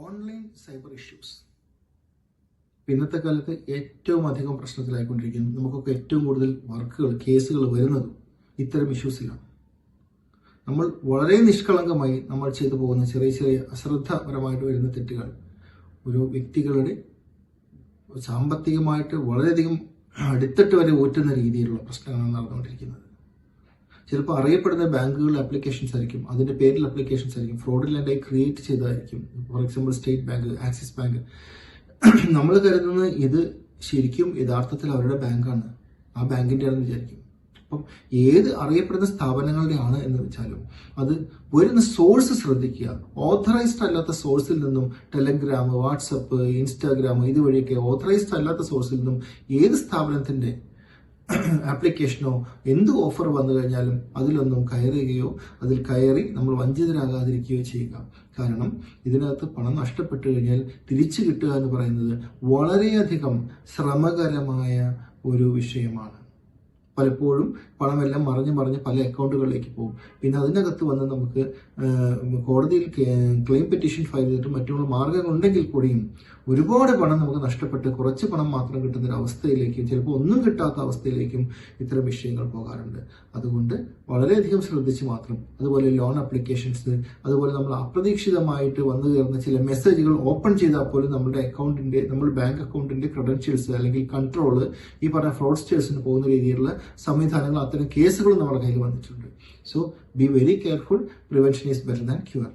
Online cyber issues ഇന്നത്തെ കാലത്ത് ഏറ്റവും അധികം പ്രശ്നത്തിലായിക്കൊണ്ടിരിക്കുന്നു. നമുക്കൊക്കെ ഏറ്റവും കൂടുതൽ വർക്കുകൾ, കേസുകൾ വരുന്നതും ഇത്തരം ഇഷ്യൂസിലാണ്. നമ്മൾ വളരെ നിഷ്കളങ്കമായി നമ്മൾ ചെയ്തു പോകുന്ന ചെറിയ ചെറിയ അശ്രദ്ധപരമായിട്ട് വരുന്ന തെറ്റുകൾ ഒരു വ്യക്തികളുടെ സാമ്പത്തികമായിട്ട് വളരെയധികം അടിത്തട്ട് വരെ ഊറ്റുന്ന രീതിയിലുള്ള പ്രശ്നങ്ങളാണ് നടന്നുകൊണ്ടിരിക്കുന്നത്. ചിലപ്പോൾ അറിയപ്പെടുന്ന ബാങ്കുകളുടെ ആപ്ലിക്കേഷൻസ് ആയിരിക്കും, അതിന്റെ പേരിൽ ആപ്ലിക്കേഷൻസ് ആയിരിക്കും, ഫ്രോഡിലൻ്റായി ക്രിയേറ്റ് ചെയ്തതായിരിക്കും. For example state bank, Axis bank. നമ്മൾ കരുതുന്നത് ഇത് ശരിക്കും യഥാർത്ഥത്തിൽ അവരുടെ ബാങ്കാണ്, ആ ബാങ്കിന്റെ ആണെന്ന് വിചാരിക്കും. അപ്പം ഏത് അറിയപ്പെടുന്ന സ്ഥാപനങ്ങളുടെ ആണ് എന്ന് വെച്ചാലും അത് വരുന്ന സോഴ്സ് ശ്രദ്ധിക്കുക. ഓഥറൈസ്ഡ് അല്ലാത്ത സോഴ്സിൽ നിന്നും ടെലഗ്രാം, വാട്സപ്പ്, ഇൻസ്റ്റാഗ്രാം ഇതുവഴിയൊക്കെ ഓഥറൈസ്ഡ് അല്ലാത്ത സോഴ്സിൽ നിന്നും ഏത് സ്ഥാപനത്തിന്റെ ആപ്ലിക്കേഷനോ എന്ത് ഓഫർ വന്നു കഴിഞ്ഞാലും അതിലൊന്നും കയറുകയോ അതിൽ കയറി നമ്മൾ വഞ്ചിതരാകാതിരിക്കുകയോ ചെയ്യുക. കാരണം ഇതിനകത്ത് പണം നഷ്ടപ്പെട്ടു കഴിഞ്ഞാൽ തിരിച്ചു കിട്ടുക എന്ന് പറയുന്നത് വളരെയധികം ശ്രമകരമായ ഒരു വിഷയമാണ്. പലപ്പോഴും പണമെല്ലാം മറിഞ്ഞ് പല അക്കൗണ്ടുകളിലേക്ക് പോകും. പിന്നെ അതിനകത്ത് വന്ന് നമുക്ക് കോടതിയിൽ ക്ലെയിം പെറ്റീഷൻ ഫയൽ ചെയ്തിട്ട് മറ്റുള്ള മാർഗങ്ങൾ ഉണ്ടെങ്കിൽ കൂടിയും ഒരുപാട് പണം നമുക്ക് നഷ്ടപ്പെട്ട് കുറച്ച് പണം മാത്രം കിട്ടുന്ന ഒരു അവസ്ഥയിലേക്കും ചിലപ്പോൾ ഒന്നും കിട്ടാത്ത അവസ്ഥയിലേക്കും ഇത്തരം വിഷയങ്ങൾ പോകാറുണ്ട്. അതുകൊണ്ട് വളരെയധികം ശ്രദ്ധിച്ച് മാത്രം. അതുപോലെ ലോൺ ആപ്ലിക്കേഷൻസ്, അതുപോലെ നമ്മൾ അപ്രതീക്ഷിതമായിട്ട് വന്നു കയറുന്ന ചില മെസ്സേജുകൾ ഓപ്പൺ ചെയ്താൽ പോലും നമ്മുടെ ബാങ്ക് അക്കൗണ്ടിന്റെ ക്രെഡൻഷ്യൽസ് അല്ലെങ്കിൽ കൺട്രോള് ഈ പറഞ്ഞ ഫ്രോഡ്സ്റ്റേഴ്സിന് പോകുന്ന രീതിയിലുള്ള സംവിധാനങ്ങൾ, അത്തരം കേസുകളും നമ്മുടെ കയ്യിൽ വന്നിട്ടുണ്ട്. So be very careful. Prevention is better than cure.